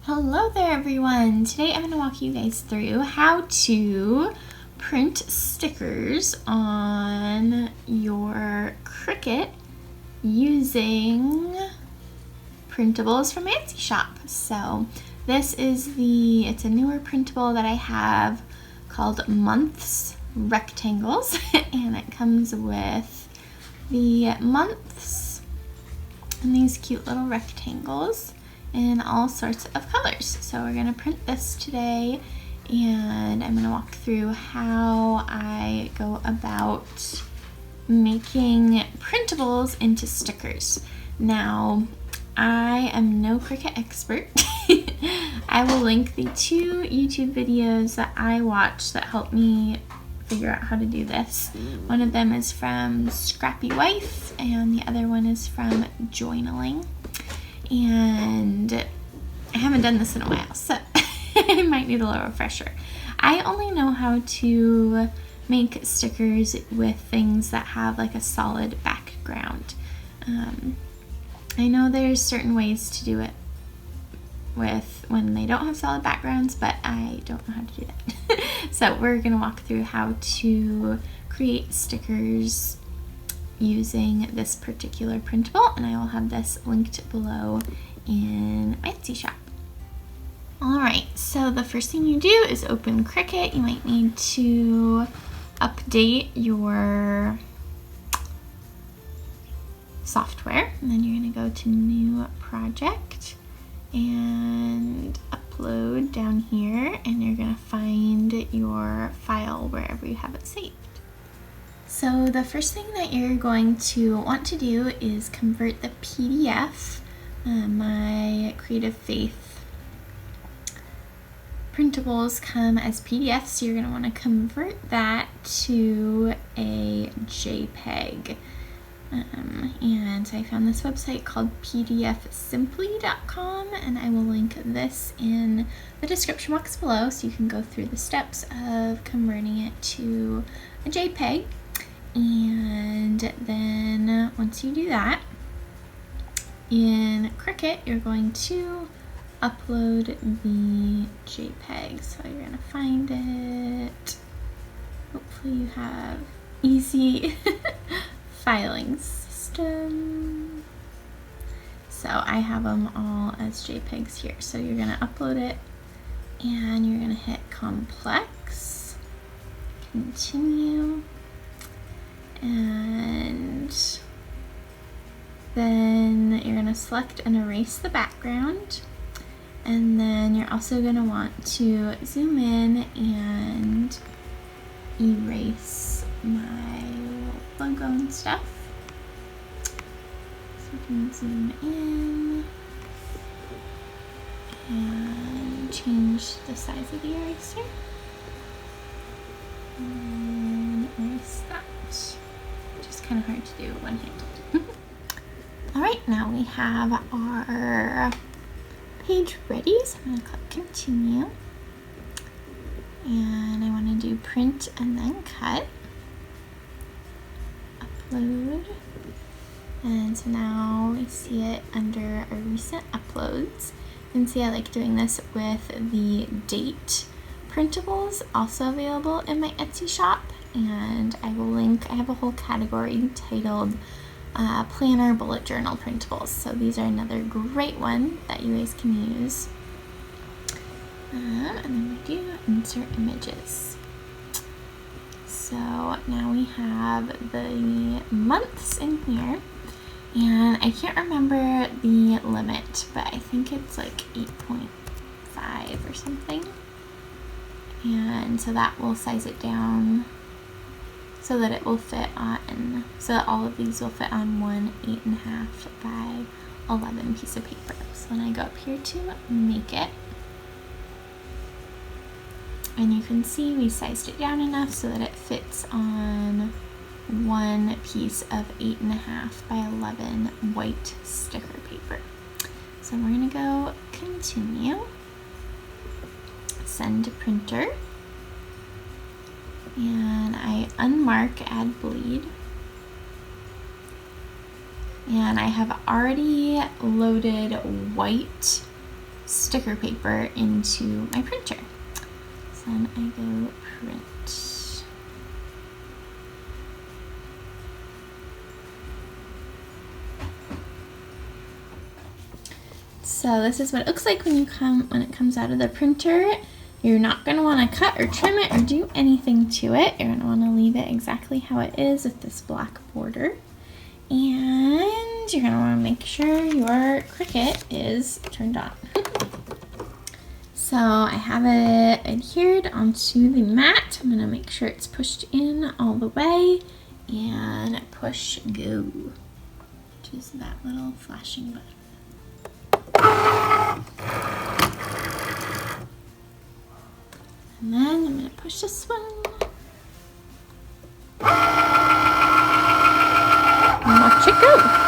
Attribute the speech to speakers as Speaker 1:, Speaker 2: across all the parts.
Speaker 1: Hello there everyone! Today I'm going to walk you guys through how to print stickers on your Cricut using printables from my Etsy shop. So this is it's a newer printable that I have called Months Rectangles and it comes with the months and these cute little rectangles in all sorts of colors. So we're going to print this today and I'm going to walk through how I go about making printables into stickers. Now, I am no Cricut expert. I will link the two YouTube videos that I watch that help me figure out how to do this. One of them is from Scrappy Wife and the other one is from Journaling. And I haven't done this in a while, so I might need a little refresher. I only know how to make stickers with things that have like a solid background. I know there's certain ways to do it with when they don't have solid backgrounds, but I don't know how to do that. So we're gonna walk through how to create stickers using this particular printable, and I will have this linked below in my Etsy shop. Alright, so the first thing you do is open Cricut. You might need to update your software, and then you're going to go to New Project and upload down here, and you're going to find your file wherever you have it saved. So the first thing that you're going to want to do is convert the PDF. My Creative Faith printables come as PDFs, so you're going to want to convert that to a JPEG. And so I found this website called pdfsimply.com, and I will link this in the description box below so you can go through the steps of converting it to a JPEG. And then once you do that, in Cricut, you're going to upload the JPEG. So you're going to find it. Hopefully you have easy filing system. So I have them all as JPEGs here. So you're going to upload it and you're going to hit complex, continue. And then you're going to select and erase the background, and then you're also going to want to zoom in and erase my logo and stuff. So you can zoom in and change the size of the eraser and erase that. Kind of hard to do one-handed. Alright, now we have our page ready, so I'm going to click continue, and I want to do print and then cut, upload, and so now we see it under our recent uploads. You can see I like doing this with the date printables, also available in my Etsy shop. And I will link, I have a whole category titled Planner Bullet Journal Printables. So these are another great one that you guys can use. And then we do insert images. So now we have the months in here. And I can't remember the limit, but I think it's like 8.5 or something. And so that will size it down so that it will fit on, so that all of these will fit on one 8.5 by 11 piece of paper. So when I go up here to make it, and you can see we sized it down enough so that it fits on one piece of 8.5 by 11 white sticker paper. So we're gonna go continue, send to printer, and I unmark add bleed, and I have already loaded white sticker paper into my printer. So then I go print. So this is what it looks like when it comes out of the printer. You're not going to want to cut or trim it or do anything to it. You're going to want to leave it exactly how it is with this black border. And you're going to want to make sure your Cricut is turned on. So I have it adhered onto the mat. I'm going to make sure it's pushed in all the way and push go, which is that little flashing button. And then I'm going to push this one. And watch it go.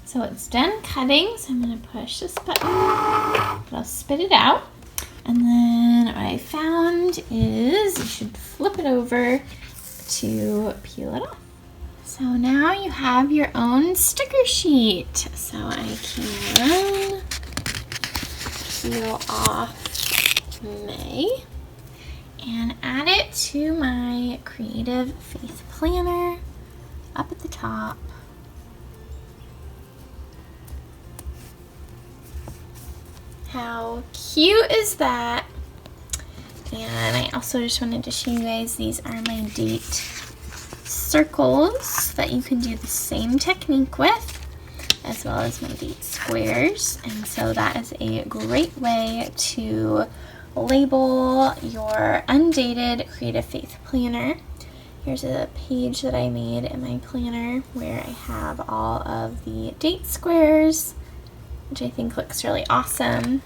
Speaker 1: So it's done cutting, so I'm going to push this button, it'll spit it out. And then what I found is you should flip it over to peel it off. So now you have your own sticker sheet. So I can peel off May and add it to my Creative Faith Planner up at the top. How cute is that? And I also just wanted to show you guys, these are my date circles that you can do the same technique with, as well as my date squares. And so that is a great way to label your undated Creative Faith Planner. Here's a page that I made in my planner where I have all of the date squares, which I think looks really awesome.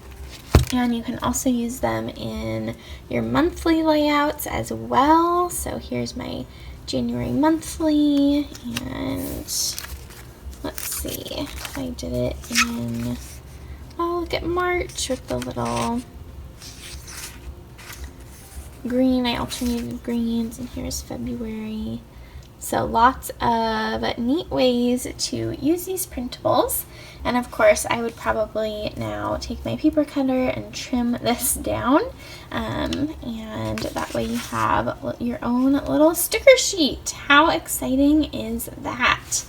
Speaker 1: And you can also use them in your monthly layouts as well. So here's my January monthly, and let's see if I did it in, oh, look at March with the little green. I alternated greens, and here's February. So lots of neat ways to use these printables. And of course, I would probably now take my paper cutter and trim this down. And that way you have your own little sticker sheet. How exciting is that?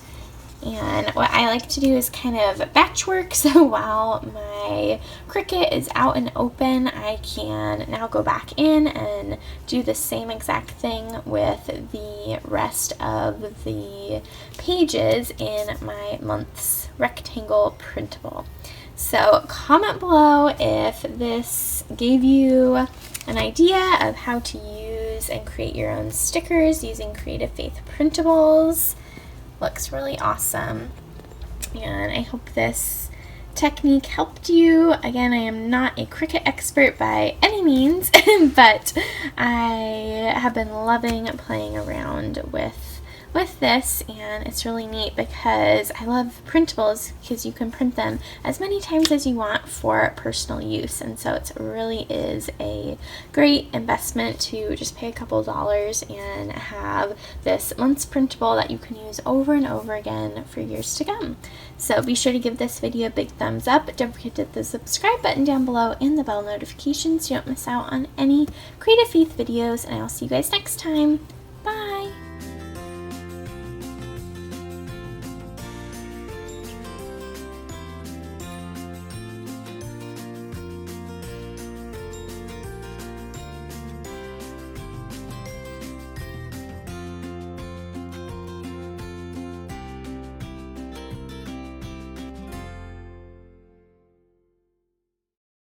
Speaker 1: And what I like to do is kind of batch work, so while my Cricut is out and open, I can now go back in and do the same exact thing with the rest of the pages in my month's rectangle printable. So comment below if this gave you an idea of how to use and create your own stickers using Creative Faith printables. Looks really awesome, and I hope this technique helped you. Again, I am not a Cricut expert by any means, but I have been loving playing around with this, and it's really neat because I love printables because you can print them as many times as you want for personal use, and so it really is a great investment to just pay a couple dollars and have this month's printable that you can use over and over again for years to come. So be sure to give this video a big thumbs up. Don't forget to hit the subscribe button down below and the bell notifications so you don't miss out on any Creative Faith videos, and I'll see you guys next time.